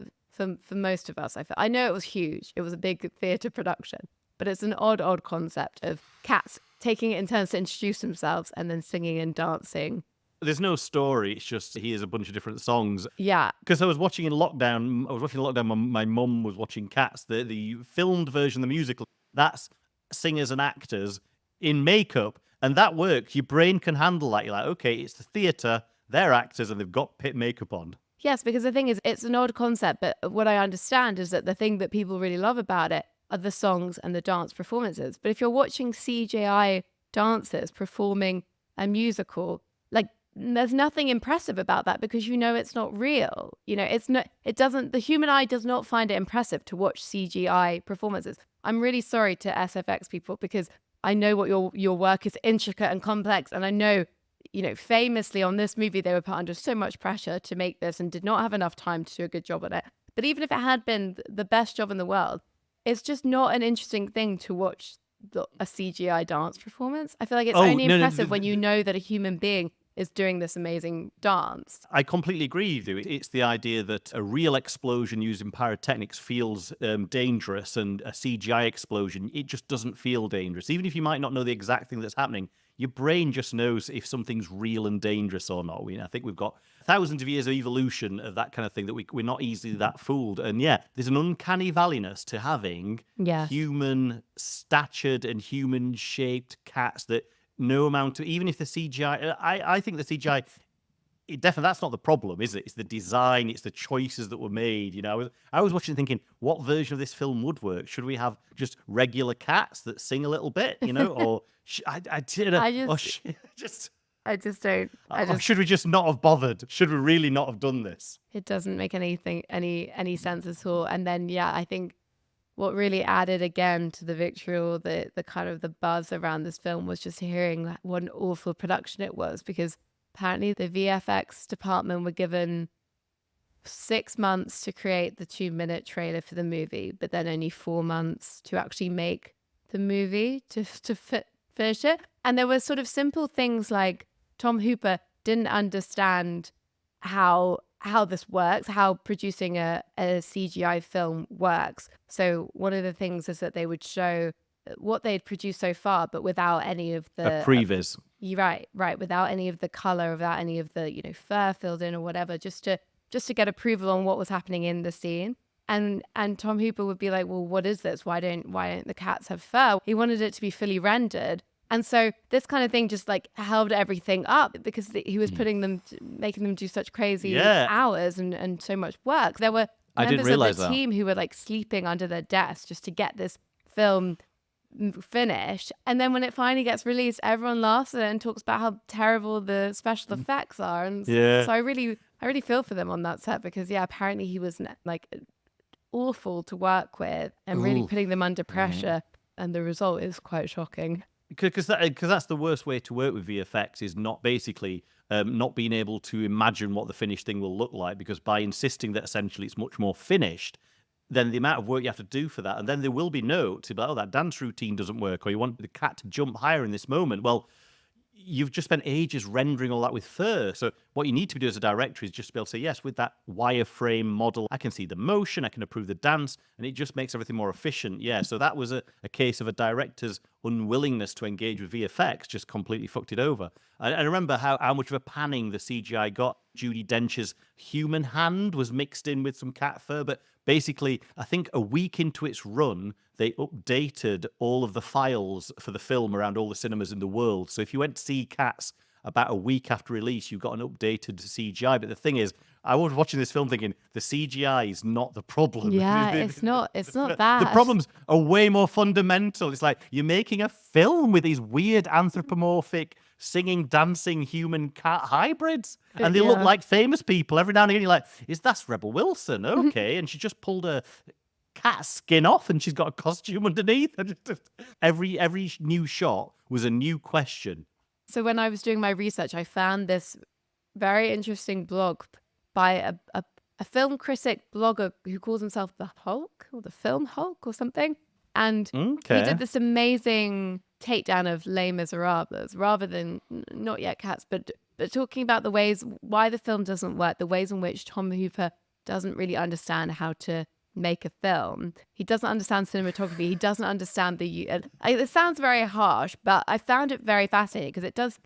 most of us. I know it was huge. It was a big theatre production. But it's an odd concept of cats taking it in turns to introduce themselves and then singing and dancing. There's no story. It's just here's a bunch of different songs. Yeah. Because I was watching in lockdown. My mum was watching Cats, the filmed version, the musical. That's singers and actors in makeup. And that works. Your brain can handle that. You're like, okay, it's the theatre. They're actors and they've got pit makeup on. Yes, because the thing is, it's an odd concept. But what I understand is that the thing that people really love about it are the songs and the dance performances. But if you're watching CGI dancers performing a musical, like, there's nothing impressive about that because you know it's not real. You know, the human eye does not find it impressive to watch CGI performances. I'm really sorry to SFX people because I know what your work is intricate and complex, and I know, you know, famously on this movie they were put under so much pressure to make this and did not have enough time to do a good job on it. But even if it had been the best job in the world, it's just not an interesting thing to watch a CGI dance performance. I feel like it's only impressive when you know that a human being is doing this amazing dance. I completely agree with you. It's the idea that a real explosion using pyrotechnics feels dangerous, and a CGI explosion, it just doesn't feel dangerous. Even if you might not know the exact thing that's happening, your brain just knows if something's real and dangerous or not. I think we've got thousands of years of evolution of that kind of thing that we're not easily that fooled. And yeah, there's an uncanny valleyness to having human statured and human shaped cats that no amount of, even if the CGI, I think the CGI, that's not the problem, is it? It's the design, it's the choices that were made. You know, I was watching thinking, what version of this film would work? Should we have just regular cats that sing a little bit, you know, or should we just not have bothered? Should we really not have done this? It doesn't make any sense at all. And then, yeah, I think what really added again to the vitriol, the kind of the buzz around this film was just hearing what an awful production it was, because apparently the VFX department were given 6 months to create the 2-minute trailer for the movie, but then only 4 months to actually make the movie to finish it. And there were sort of simple things like Tom Hooper didn't understand how this works, how producing a CGI film works. So one of the things is that they would show what they'd produced so far, but without any of A the previs. you're right, without any of the color, without any of the fur filled in or whatever, just to get approval on what was happening in the scene. And Tom Hooper would be like, well, what is this? Why don't the cats have fur? He wanted it to be fully rendered. And so this kind of thing just like held everything up because he was making them do such crazy hours and so much work. There were members of the team who were like sleeping under their desks just to get this film finished. And then when it finally gets released, everyone laughs at it and talks about how terrible the special effects are. And so I really feel for them on that set because apparently he was like awful to work with and really putting them under pressure. And the result is quite shocking. Because that's the worst way to work with VFX is not basically not being able to imagine what the finished thing will look like, because by insisting that essentially it's much more finished, then the amount of work you have to do for that, and then there will be notes about, oh, that dance routine doesn't work, or you want the cat to jump higher in this moment. Well, you've just spent ages rendering all that with fur. So what you need to do as a director is just be able to say, yes, with that wireframe model, I can see the motion, I can approve the dance, and it just makes everything more efficient. Yeah, so that was a case of a director's unwillingness to engage with VFX just completely fucked it over. I remember how much of a panning the CGI got. Judi Dench's human hand was mixed in with some cat fur, but basically, I think a week into its run, they updated all of the files for the film around all the cinemas in the world. So if you went to see Cats about a week after release, you got an updated CGI. But the thing is, I was watching this film thinking the CGI is not the problem. Yeah, it's not that. The problems are way more fundamental. It's like you're making a film with these weird anthropomorphic singing, dancing human cat hybrids, and they look like famous people. Every now and again, you're like, "Is that Rebel Wilson?" Okay, and she just pulled a cat skin off, and she's got a costume underneath. Every new shot was a new question. So when I was doing my research, I found this very interesting blog by a film critic blogger who calls himself the Hulk or the Film Hulk or something. And he did this amazing takedown of Les Miserables rather than Not Yet Cats, but talking about the ways why the film doesn't work, the ways in which Tom Hooper doesn't really understand how to make a film. He doesn't understand cinematography. He doesn't understand it sounds very harsh, but I found it very fascinating because it does.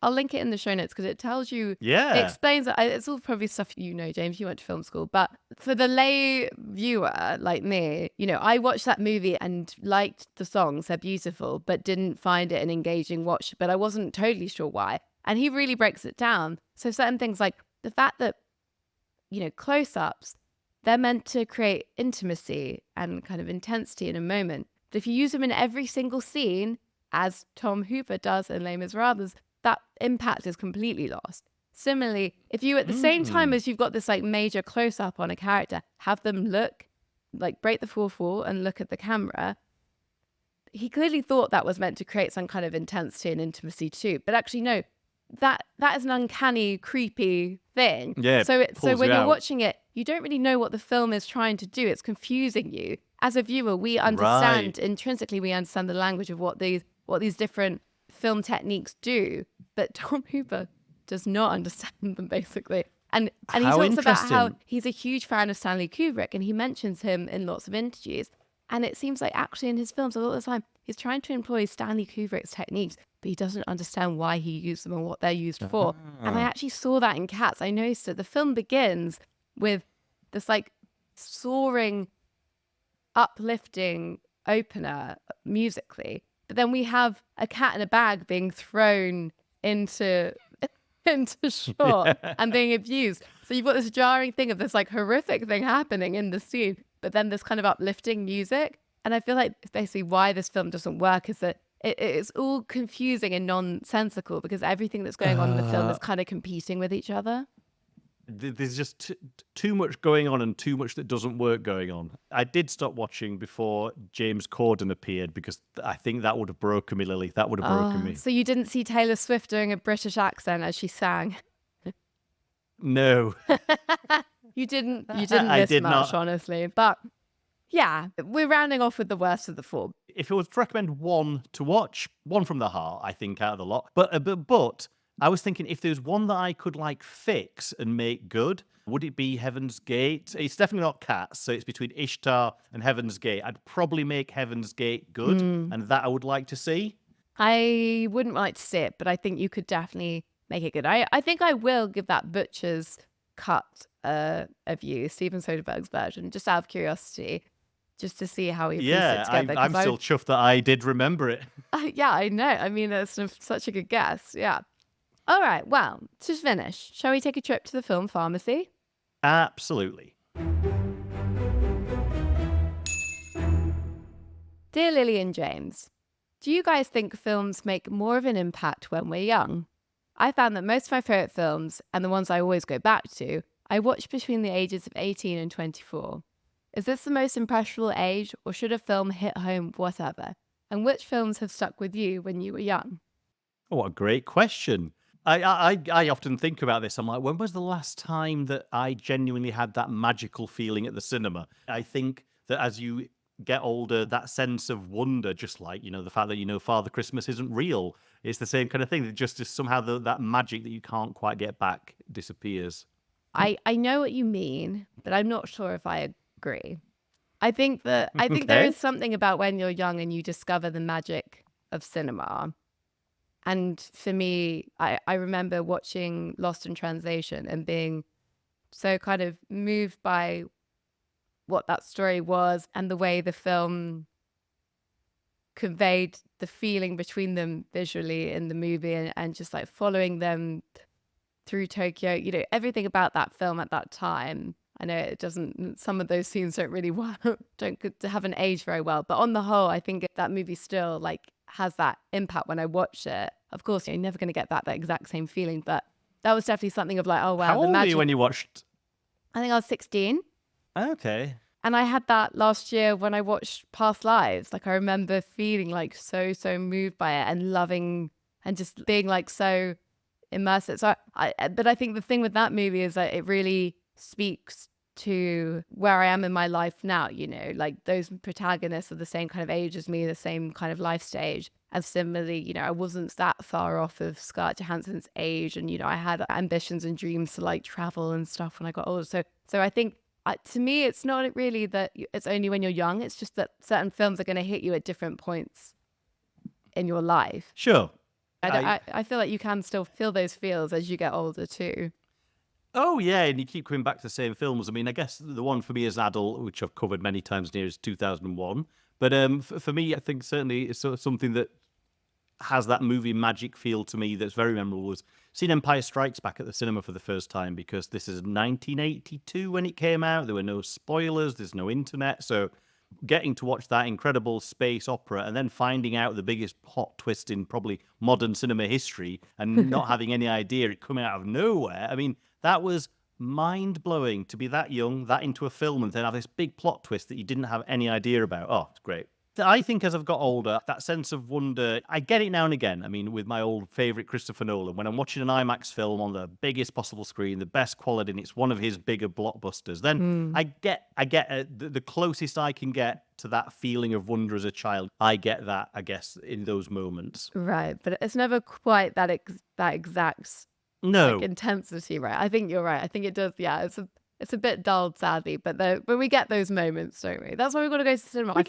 I'll link it in the show notes because it tells you, it explains, it's all probably stuff James, you went to film school, but for the lay viewer like me, I watched that movie and liked the songs, they're beautiful, but didn't find it an engaging watch, but I wasn't totally sure why. And he really breaks it down. So certain things like the fact that, close-ups, they're meant to create intimacy and kind of intensity in a moment. But if you use them in every single scene, as Tom Hooper does in Les Miserables, that impact is completely lost. Similarly, if you at the same time as you've got this like major close-up on a character, have them look, like break the fourth wall and look at the camera, he clearly thought that was meant to create some kind of intensity and intimacy too. But actually, no, that is an uncanny, creepy thing. Yeah. So when you're watching it, you don't really know what the film is trying to do. It's confusing you. As a viewer, we understand intrinsically, we understand the language of what these different film techniques do, but Tom Hooper does not understand them basically. And he talks about how he's a huge fan of Stanley Kubrick, and he mentions him in lots of interviews. And it seems like actually in his films a lot of the time he's trying to employ Stanley Kubrick's techniques, but he doesn't understand why he used them and what they're used for. And I actually saw that in Cats. I noticed that the film begins with this like soaring, uplifting opener musically, but then we have a cat in a bag being thrown into shot and being abused. So you've got this jarring thing of this like horrific thing happening in the scene, but then this kind of uplifting music. And I feel like basically why this film doesn't work is that it's all confusing and nonsensical because everything that's going on in the film is kind of competing with each other. There's just too much going on and too much that doesn't work going on. I did stop watching before James Corden appeared because I think that would have broken me, Lily. That would have broken me. So you didn't see Taylor Swift doing a British accent as she sang? No. You didn't miss much, honestly. But yeah, we're rounding off with the worst of the four. If it was to recommend one to watch, One from the Heart, I think, out of the lot. But I was thinking if there's one that I could like fix and make good, Would it be Heaven's Gate? It's definitely not Cats, so it's between Ishtar and Heaven's Gate. I'd probably make Heaven's Gate good, and that I would like to see. I wouldn't like to see it, but I think you could definitely make it good. I think I will give that Butcher's cut of you, Steven Soderbergh's version, just out of curiosity, just to see how he pieced it together. I'm still chuffed that I did remember it. Yeah, I know. I mean, that's such a good guess. Yeah. All right. Well, to finish, shall we take a trip to the film pharmacy? Absolutely. Dear Lily and James, do you guys think films make more of an impact when we're young? I found that most of my favourite films, and the ones I always go back to, I watched between the ages of 18 and 24. Is this the most impressionable age, or should a film hit home whatever? And which films have stuck with you when you were young? Oh, what a great question. I often think about this. I'm like, when was the last time that I genuinely had that magical feeling at the cinema? I think that as you get older, that sense of wonder, just like, the fact that, Father Christmas isn't real, it's the same kind of thing. That just somehow that magic that you can't quite get back disappears. I know what you mean, but I'm not sure if I agree. I think there is something about when you're young and you discover the magic of cinema. And for me, I remember watching Lost in Translation and being so kind of moved by what that story was and the way the film conveyed the feeling between them visually in the movie, and just like following them through Tokyo, everything about that film at that time. I know it doesn't, some of those scenes haven't aged very well, but on the whole, I think that movie still like has that impact when I watch it. Of course, you're never going to get that exact same feeling, but that was definitely something of like, oh wow. How old were you when you watched? I think I was 16. Okay. And I had that last year when I watched Past Lives. Like I remember feeling like so moved by it and loving and just being like so immersive. So but I think the thing with that movie is that it really speaks to where I am in my life now, like those protagonists are the same kind of age as me, the same kind of life stage. And similarly, I wasn't that far off of Scarlett Johansson's age, and I had ambitions and dreams to like travel and stuff when I got older. So I think to me, it's not really that it's only when you're young. It's just that certain films are going to hit you at different points in your life. Sure. I feel like you can still feel those feels as you get older too. Oh, yeah, and you keep coming back to the same films. I mean, I guess the one for me as an adult, which I've covered many times near, is 2001. But for me, I think certainly it's sort of something that has that movie magic feel to me that's very memorable was seeing Empire Strikes Back at the cinema for the first time, because this is 1982 when it came out. There were no spoilers, there's no internet. So getting to watch that incredible space opera and then finding out the biggest plot twist in probably modern cinema history and not having any idea, it coming out of nowhere. I mean, that was mind-blowing to be that young, that into a film, and then have this big plot twist that you didn't have any idea about. Oh, it's great. I think as I've got older, that sense of wonder, I get it now and again. I mean, with my old favourite Christopher Nolan, when I'm watching an IMAX film on the biggest possible screen, the best quality, and it's one of his bigger blockbusters, then I get the closest I can get to that feeling of wonder as a child. I get that, I guess, in those moments. Right, but it's never quite that exact intensity, right? I think you're right. I think it does. Yeah, it's a bit dulled, sadly, but we get those moments, don't we? That's why we've got to go to the cinema.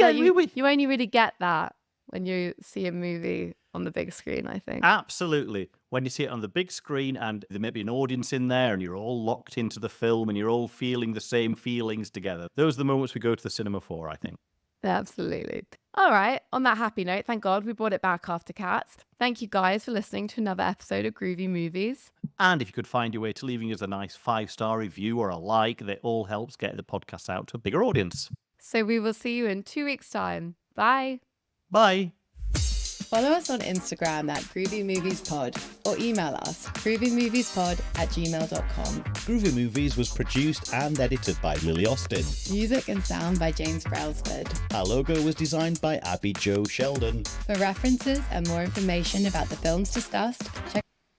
You only really get that when you see a movie on the big screen, I think. Absolutely. When you see it on the big screen and there may be an audience in there and you're all locked into the film and you're all feeling the same feelings together. Those are the moments we go to the cinema for, I think. Absolutely. All right. On that happy note, thank God we brought it back after Cats. Thank you guys for listening to another episode of Groovy Movies. And if you could find your way to leaving us a nice 5-star review or a like, that all helps get the podcast out to a bigger audience. So we will see you in 2 weeks' time. Bye. Bye. Follow us on Instagram at Groovy Movies Pod or email us groovymoviespod@gmail.com. Groovy Movies was produced and edited by Lily Austin. Music and sound by James Brailsford. Our logo was designed by Abby Jo Sheldon. For references and more information about the films discussed, check